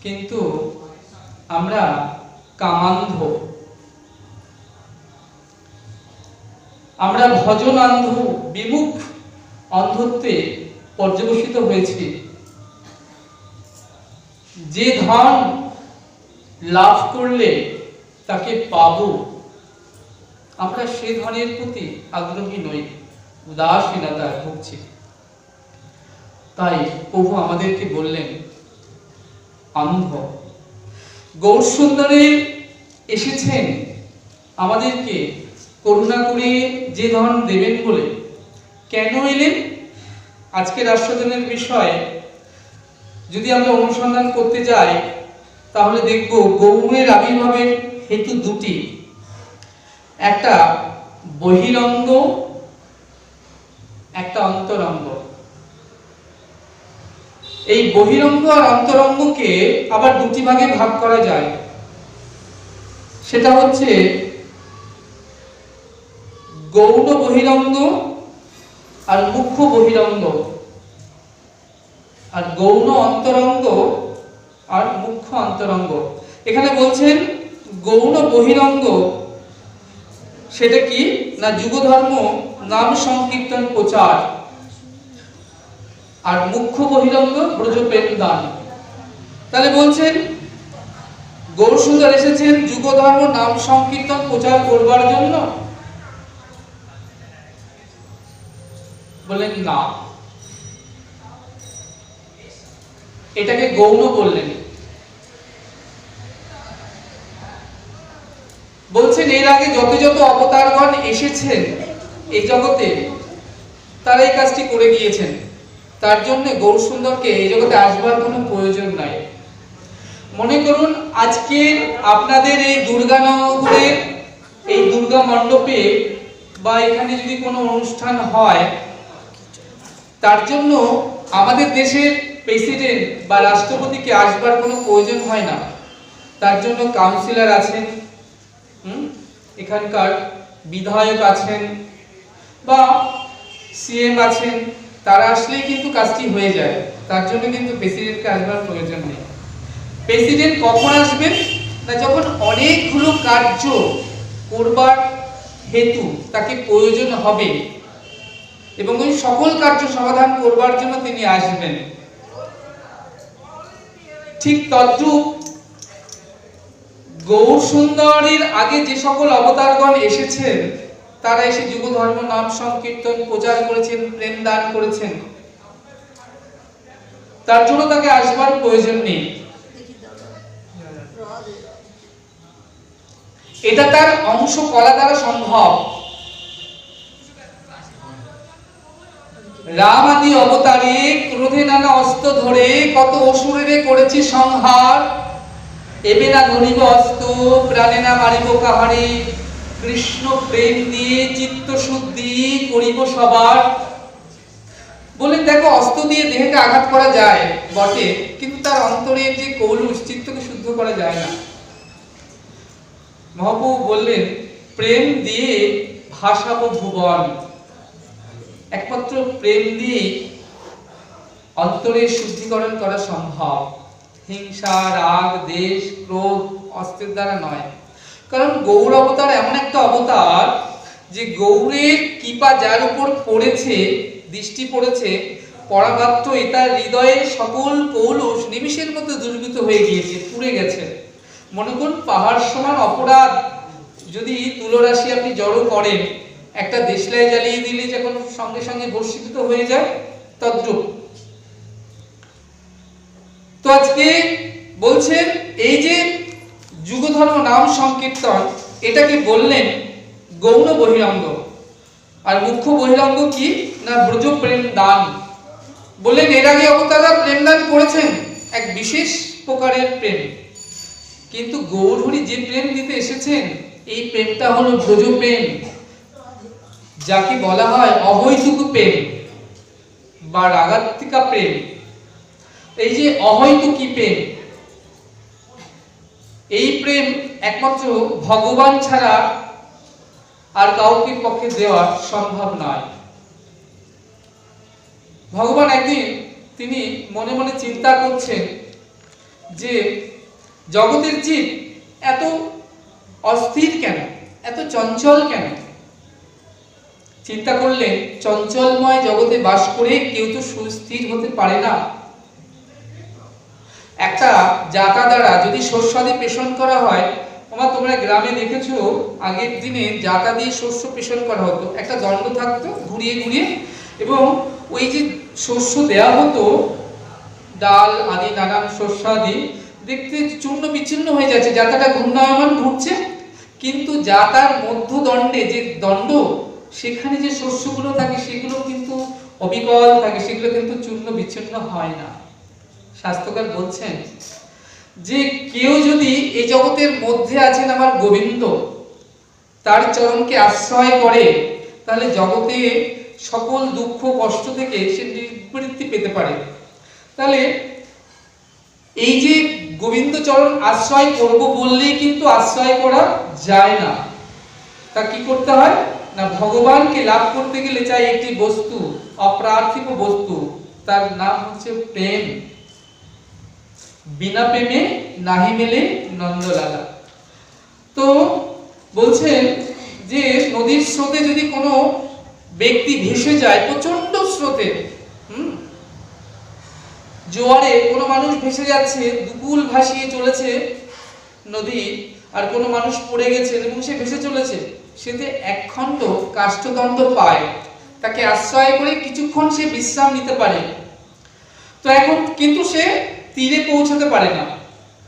কিন্তু আমরা কামান্ধ, আমরা ভজনান্ধ, বিমুখ অন্ধত্বে পর্যবসিত হয়েছি। যে ধন লাভ করলে তাকে পাবো, আমরা সে ধনের প্রতি আগ্রহী নই, উদাসীনতায় ভুগছি। তাই প্রভু আমাদেরকে বললেন অন্ধ। গৌরসুন্দরে এসেছেন আমাদেরকে করুণা করে যে ধন দেবেন বলে। কেন এলেন? আজকের আস্বাদনের বিষয় যদি আমরা অনুসন্ধান করতে যাই তাহলে দেখব গৌরের আবির্ভাবের হেতু দুটি, একটা বহিরঙ্গ, একটা অন্তরঙ্গ। এই বহিরঙ্গ আর অন্তরঙ্গকে আবার দুটি ভাগে ভাগ করা যায়। সেটা হচ্ছে গৌণ বহিরঙ্গ আর মুখ্য বহিরঙ্গ, আর গৌণ অন্তরঙ্গ আর মুখ্য অন্তরঙ্গ। এখানে বলছেন গৌণ বহিরঙ্গ সেটা কি না যুগধর্ম নাম সংকীর্তন প্রচার, আর মুখ্য বহিরঙ্গ ব্রজপ্রেম দান। তাহলে বলছেন গৌরসুন্দর এসেছেন যুগধর্ম নাম সংকীর্তন প্রচার করবার জন্য? বলেন না, এটাকে গৌণ বললেন। বলছেন এর আগে যত যত অবতারগণ এসেছেন এই জগতে তারা এই কাজটি করে গিয়েছেন, তার জন্য গৌরসুন্দরকে এই জগতে আসবার কোনো প্রয়োজন নাই। মনে করুন আজকে আপনাদের এই দুর্গানগরের এই দুর্গা মণ্ডপে বা এখানে যদি কোনো অনুষ্ঠান হয়, তার জন্য আমাদের দেশের প্রেসিডেন্ট বা রাষ্ট্রপতিকে আসবার কোনো প্রয়োজন হয় না। তার জন্য কাউন্সিলর আছেন, এখানকার বিধায়ক আছেন বা সিএম আছেন, তারা আসলেই কিন্তু কাজটি হয়ে যায়। তার জন্য কিন্তু প্রেসিডেন্টকে আসবার প্রয়োজন নেই। প্রেসিডেন্ট কখন আসবেন না যখন অনেকগুলো কার্য করবার হেতু তাকে প্রয়োজন হবে এবং ওই সকল কার্য সমাধান করবার জন্য তিনি আসবেন। ঠিক তদ্রূপ গৌরসুন্দরের আগে যে সকল অবতারগণ এসেছেন তারা এসে যুগধর্ম নাম সংকীর্তন প্রচার করেছেন, প্রেম দান করেছেন, তার জন্য তাকে আসবার প্রয়োজন নেই। এটা তার অংশ কলা দ্বারা সম্ভব। রাম আদি অবতারে ক্রোধে নানা অস্ত্র ধরে কত অসুরের করেছি সংহার, এবে না ধরিব অস্ত্র প্রাণে না মারিব কাহারে, কৃষ্ণ প্রেম দিয়ে চিত্ত শুদ্ধি করিব সবার। বলে দেখো অস্ত্র দিয়ে দেহকে আঘাত করা যায় বটে, কিন্তু তার অন্তরের যে কৌলুষ চিত্তকে শুদ্ধ করা যায় না। মহাপ্রভু বললেন প্রেম দিয়ে ভাসাবো ভুবন। একমাত্র প্রেম দিয়ে অন্তরের শুদ্ধিকরণ করা সম্ভব, হিংসা রাগ দেশ ক্রোধ অস্ত্রের দ্বারা নয়। কারণ গৌর অবতার এমন একটা অবতার যে গৌরের কৃপা যার উপর পড়েছে, দৃষ্টি পড়েছে, পরামাত্রই তার হৃদয়ের সকল কৌলুষ নিমিষের মধ্যে দুর্বৃত হয়ে গিয়েছে, পুড়ে গেছে। মনে করুন পাহাড় সমান অপরাধ যদি তুলরাশি আপনি জড়ো করেন, একটা দেশলাই জ্বালিয়ে দিলে যখন সঙ্গে সঙ্গে ভস্মীভূত হয়ে যায়, তদ্রূপ। তো আজকে বলছেন এই যে যুগধর্ম নাম সংকীর্তন, এটাকে বললেন গৌণ বহিরঙ্গ, আর মুখ্য বহিরঙ্গ কি না ব্রজ প্রেম দান। বললেন এর আগে অবতারা প্রেম দান করেছেন এক বিশেষ প্রকারের প্রেম, কিন্তু গৌরহরি যে প্রেম দিতে এসেছেন এই প্রেমটা হলো ব্রজ প্রেম, যাকে বলা হয় অহৈতুক প্রেম বা রাগাত্মিকা প্রেম। এই যে অহৈতুকী প্রেম, এই প্রেম একমাত্র ভগবান ছাড়া আর কাউকে পক্ষে দেওয়া সম্ভব নয়। ভগবান একদিন তিনি মনে মনে চিন্তা করছেন যে জগতের জীব এত অস্থির কেন, এত চঞ্চল কেন? চিন্তা করলেন চঞ্চলময় জগতে বাস করে কেউ তো সুস্থির হতে পারে না। একটা জাতা দ্বারা যদি শস্যাদি পেষণ করা হয়, তোমরা গ্রামে দেখেছো আগের দিনে জাতা দিয়ে শস্য পেষণ করা হতো, একটা দণ্ড থাকতো ঘুরিয়ে ঘুরিয়ে, এবং ওই যে শস্য দেয়া হতো ডাল আদি নানান শস্য আদি, দেখতে চূর্ণ বিচ্ছিন্ন হয়ে যাচ্ছে, জাতাটা ঘূর্ণায়মান ঘুরছে, কিন্তু জাতার মধ্যদণ্ডে যে দণ্ড, সেখানে যে শস্যগুলো থাকে সেগুলো কিন্তু অবিকল থাকে, সেগুলো কিন্তু চূর্ণ বিচ্ছিন্ন হয় না। শাস্ত্রকার বলছেন যে কেউ যদি এই জগতের মধ্যে আছেন আমার গোবিন্দ, তার চরণকে আশ্রয় করে, তাহলে জগতে সকল দুঃখ কষ্ট থেকে সে নিবৃত্তি পেতে পারে। তাহলে এই যে গোবিন্দ চরণ আশ্রয় করব বললেই কিন্তু আশ্রয় করা যায় না। তা কি করতে হয় না, ভগবানকে লাভ করতে গেলে চাই একটি বস্তু, অপ্রার্থিত বস্তু, তার নাম হচ্ছে প্রেম। বিনা প্রেমে নাহি মেলে নন্দলালা। তো বলছেন যে নদীর স্রোতে যদি কোনো ব্যক্তি ভেসে যায়, প্রচন্ড স্রোতে, জোয়ারে কোনো মানুষ ভেসে যাচ্ছে, দুকুল ভাসিয়ে চলেছে নদী, আর কোনো মানুষ পড়ে গেছে এবং সে ভেসে চলেছে, সেতে একখণ্ড কাষ্ঠদণ্ড পায়, তাকে আশ্রয় করে কিছুক্ষণ সে বিশ্রাম নিতে পারে। তো এখন কিন্তু সে তীরে পৌঁছাতে পারে না,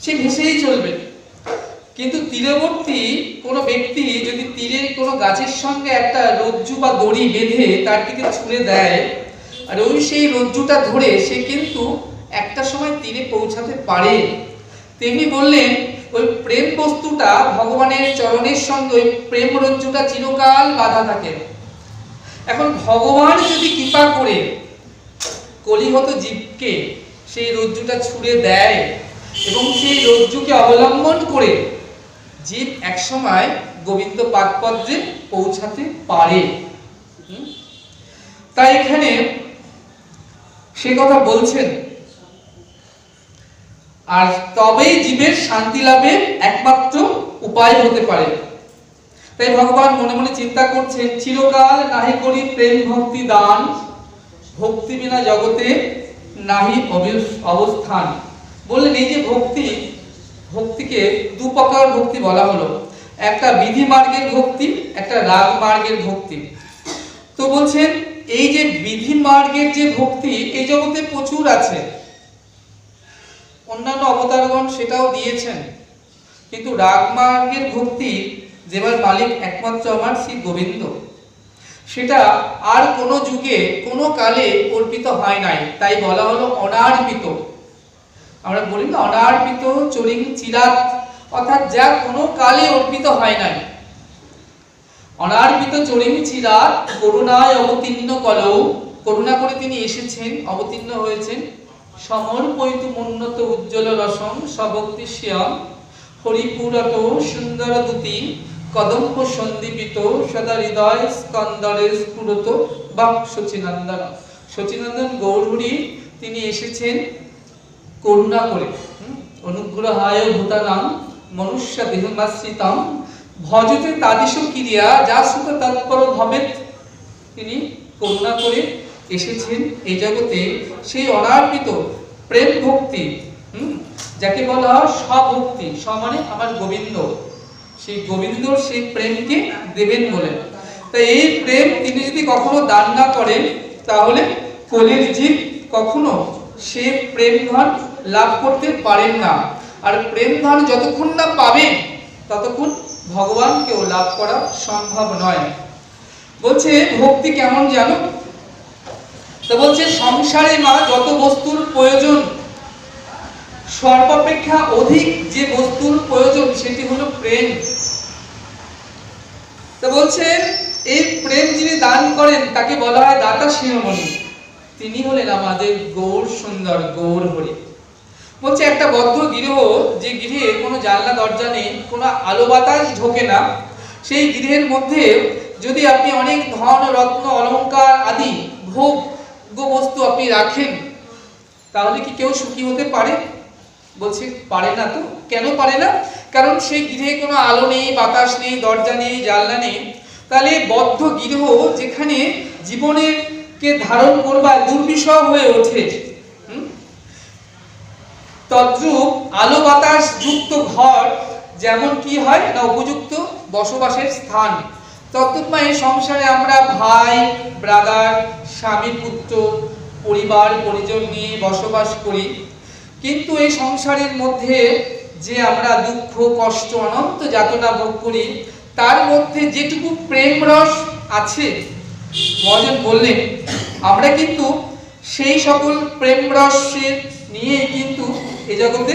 সে ভেসেই চলবে। কিন্তু তীরবর্তী কোনো ব্যক্তি যদি তীরের কোনো গাছের সঙ্গে একটা রজ্জু বা দড়ি বেঁধে তার দিকে ছুঁড়ে দেয়, আর ওই সেই রজ্জুটা ধরে সে কিন্তু একটা সময় তীরে পৌঁছাতে পারে। তেমনি বললেন ওই প্রেম বস্তুটা ভগবানের চরণের সঙ্গে ওই প্রেম রজ্জুটা চিরকাল বাঁধা থাকে। এখন ভগবান যদি কৃপা করে কলিহত জীবকে সেই রজ্জুটা ছুঁড়ে দেয় এবং সেই রজ্জুকে অবলম্বন করে জীব একসময় গোবিন্দ পাদপদ্মে পৌঁছাতে পারে। তাই এখানে সে কথা বলছেন, আর তবেই জীবের শান্তি লাভের একমাত্র উপায় হতে পারে। তাই ভগবান মনে মনে চিন্তা করছেন, চিরকাল নাহি করি প্রেম ভক্তি দান, ভক্তি বিনা জগতে নাহি অবস্থান। বললেন এই যে ভক্তি, ভক্তিকে দু প্রকার ভক্তি বলা হলো, একটা বিধি মার্গের ভক্তি, একটা রাগ মার্গের ভক্তি। তো বলছেন এই যে বিধি মার্গের যে ভক্তি এই জগতে প্রচুর আছে, অন্যান্য অবতারগণ সেটাও দিয়েছেন, কিন্তু রাগ মার্গের ভক্তি যেবার মালিক একমাত্র আমার শ্রী গোবিন্দ, সেটা আর কোনো যুগে কোনো কালে অর্পিত হয় নাই, তাই বলা হলো অনার্পিত। আমরা বলি না অনার্পিত চরিং চিরাত, অর্থাৎ যা কোনো কালে অর্পিত হয় নাই। অনার্পিত চরিং চিরাত করুণায় অবতীর্ণ কলৌ, করুণা করে তিনি এসেছেন, অবতীর্ণ হয়েছেন। সমর্পয়িত উন্নত উজ্জ্বল রসম সভক্তি শ্যাম, হরিপুরত সুন্দর দুতি কদম্ব সন্দীপিত সদা হৃদয় স্কন্দরে স্ফুরত বাক শচীনন্দন। শচীনন্দন গৌরহরি তিনি এসেছেন করুণা করে, অনুগ্রহায় ভূতানাং মনুষ্য দেহমাশ্রিতম ভজতে তাদিশ ক্রিয়া যা সুত তৎপর ভবেত। তিনি করুণা করে এসেছেন এই জগতে সেই অনার্পিত প্রেম ভক্তি, যাকে বলা হয় স্বভক্তি। স মানে আমার গোবিন্দ, সেই গোবিন্দর সেই প্রেমকে দেবেন বলে। তাই এই প্রেম তিনি যদি কখনো দান না করেন, তাহলে কলির জীব কখনো সে প্রেম ধন লাভ করতে পারেন না। আর প্রেম ধন যতক্ষণ না পাবেন ততক্ষণ ভগবানকেও লাভ করা সম্ভব নয়। বলছে ভক্তি কেমন জানো, তো বলছে সংসারে মা যত বস্তুর প্রয়োজন, সর্বাপেক্ষা অধিক যে বস্তুর প্রয়োজন সেটি হলো প্রেম। তো বলছেন এই প্রেম যিনি দান করেন তাকে বলা হয় দাতা শিরোমণি, তিনি হলেন আমাদের গৌর সুন্দর গৌর হরি। বলছে একটা বদ্ধ গৃহ, যে গৃহে কোনো জানলা দরজা নেই, কোনো আলো বাতাস ঢোকে না, সেই গৃহের মধ্যে যদি আপনি অনেক ধন রত্ন অলংকার আদি ভোগ্য বস্তু আপনি রাখেন, তাহলে কি কেউ সুখী হতে পারে? বলছে পারে না। তো কেন পারে না? কারণ সেই গৃহে কোনো আলো নেই, বাতাস নেই, দরজা নেই, জানলা নেই। তাহলে বদ্ধ গৃহ যেখানে জীবনের কে ধারণ করবা দুর্বিষহ হয়ে ওঠে, তদ্রূপ আলো বাতাস যুক্ত ঘর যেমন কি হয় না উপযুক্ত বসবাসের স্থান, তদ্রূপ এই সংসারে আমরা ভাই ব্রাদার, স্বামী পুত্র, পরিবার পরিজন নিয়ে বসবাস করি। কিন্তু এই সংসারের মধ্যে যে আমরা দুঃখ কষ্ট অনন্ত যাতনা ভোগ করি, তার মধ্যে যেটুকু প্রেম রস আছে, মহাজন বললেন আমরা কিন্তু সেই সকল প্রেম রসের নিয়ে কিন্তু এই জগতে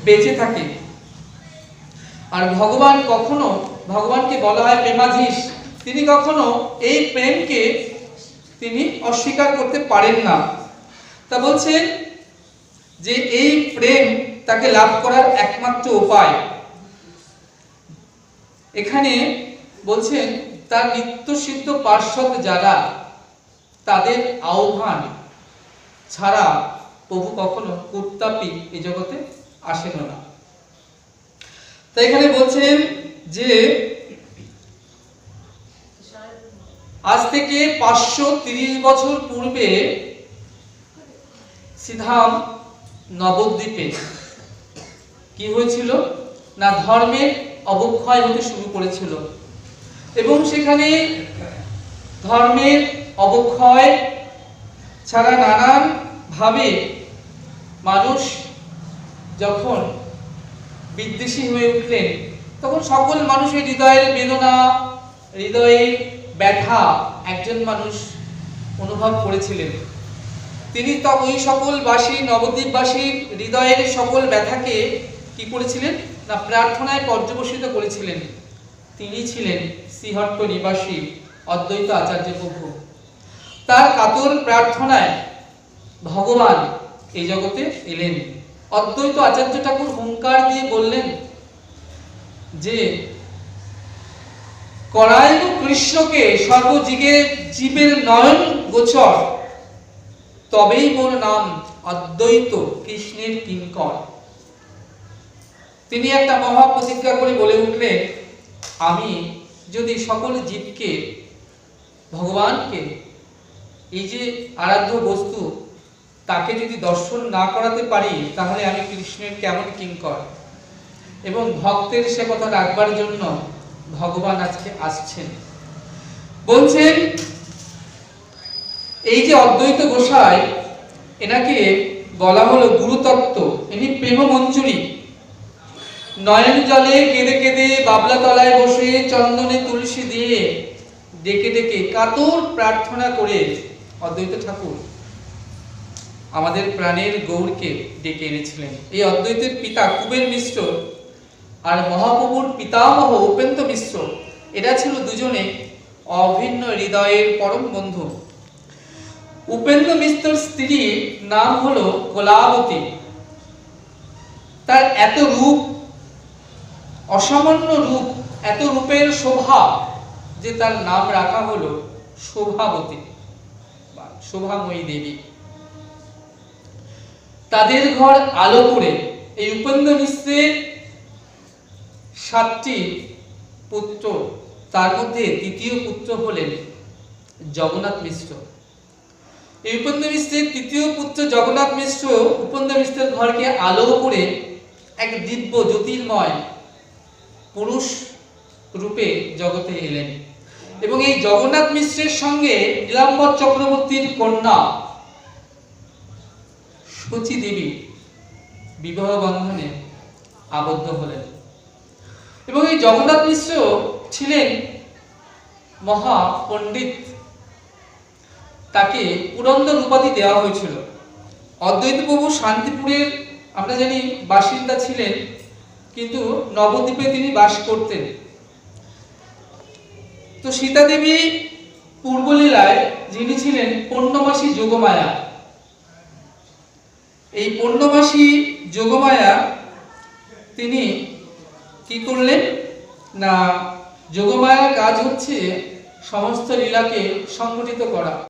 বেঁচে থাকি। আর ভগবান কখনো, ভগবানকে বলা হয় প্রেমাধীশ, তিনি কখনো এই প্রেমকে তিনি অস্বীকার করতে পারেন না। তা বলছেন যে এই প্রেম তাকে লাভ করার একমাত্র উপায়। এখানে বলছেন তার নিত্য সিদ্ধ পার্শ্বদ যারা, তাদের আহ্বান ছাড়া প্রভু কখনো কুত্তাপি এই জগতে আসেন না। তাই এখানে বলছেন যে আজ থেকে 530 বছর পূর্বে শ্রীধাম নবদ্বীপে কি হয়েছিল না ধর্মের অবক্ষয় হতে শুরু করেছিল, এবং সেখানে ধর্মের অবক্ষয় ছাড়া নানান ভাবে মানুষ যখন বিদ্বেষী হয়ে উঠলেন, তখন সকল মানুষের হৃদয়ের বেদনা, হৃদয়ের ব্যথা একজন মানুষ অনুভব করেছিলেন। তিনি তো ওই সকল বাসী, নবদ্বীপবাসীর হৃদয়ের সকল ব্যথাকে কি করেছিলেন না প্রার্থনায় পর্যবসিত করেছিলেন। তিনি ছিলেন শ্রীহট্ট নিবাসী অদ্বৈত আচার্য প্রভু। তার কাতর প্রার্থনায় ভগবান এই জগতে এলেন। অদ্বৈত আচার্য ঠাকুর হুঙ্কার দিয়ে বললেন যে করাইল কৃষ্ণকে সর্বজীবের জীবের নয়ন গোচর, তবেই মোর নাম অদ্বৈত কৃষ্ণের কিঙ্কর। তিনি একটা মহা প্রতিজ্ঞা করে বলে উঠলেন, আমি যদি সকল জীবকে ভগবানকে, এই যে আরাধ্য বস্তু, তাকে যদি দর্শন না করাতে পারি, তাহলে আমি কৃষ্ণের কেমন কিঙ্কর। এবং ভক্তের সে কথা রাখবার জন্য ভগবান আজকে আসছেন। বলছেন এই যে অদ্বৈত গোসাই, এনাকে বলা হলো গুরুতত্ত্ব, ইনি প্রেম মঞ্জুরি। নয়ন জলে কেঁদে কেঁদে বাবলা তলায় বসে চন্দনে তুলসী দিয়ে ডেকে ডেকে কাতর প্রার্থনা করে অদ্বৈত ঠাকুর আমাদের প্রাণের গৌরকে ডেকে এনেছিলেন। এই অদ্বৈতের পিতা কুবের মিশ্র আর মহাপ্রভুর পিতামহ উপেন্দ্র মিশ্র, এরা ছিল দুজনে অভিন্ন হৃদয়ের পরম বন্ধু। উপেন্দ্র মিশ্রের স্ত্রীর নাম হলো কলাবতী। তার এত রূপ, অসামান্য রূপ, এত রূপের শোভা যে তার নাম রাখা হলো শোভাবতী বা শোভাময়ী দেবী। তাদের ঘর আলো করে এই উপেন্দ্র মিশ্রের 7টি পুত্র, তার মধ্যে তৃতীয় পুত্র হলেন জগন্নাথ মিশ্র। এই উপেন্দ্র মিশ্রের তৃতীয় পুত্র জগন্নাথ মিশ্র উপেন্দ্র মিশ্রের ঘরকে আলো করে এক দিব্য জ্যোতির্ময় পুরুষ রূপে জগতে এলেন। এবং এই জগন্নাথ মিশ্রের সঙ্গে নীলাম্বর চক্রবর্তীর কন্যা সচী দেবী বিবাহ বন্ধনে আবদ্ধ হলেন। এবং এই জগন্নাথ মিশ্র ছিলেন মহা পণ্ডিত, তাকে পুরন্দর উপাধি দেওয়া হয়েছিল। অদ্বৈত প্রভু শান্তিপুরের আমরা জানি বাসিন্দা ছিলেন, কিন্তু নবদ্বীপে তিনি বাস করতেন। তো সীতা দেবী পূর্বলীলায় যিনি ছিলেন পূর্ণমাসী যোগমায়া, এই পূর্ণমাসী যোগমায়া তিনি কি করলেন না যোগমায়ার কাজ হচ্ছে সমস্ত লীলাকে সংগঠিত করা।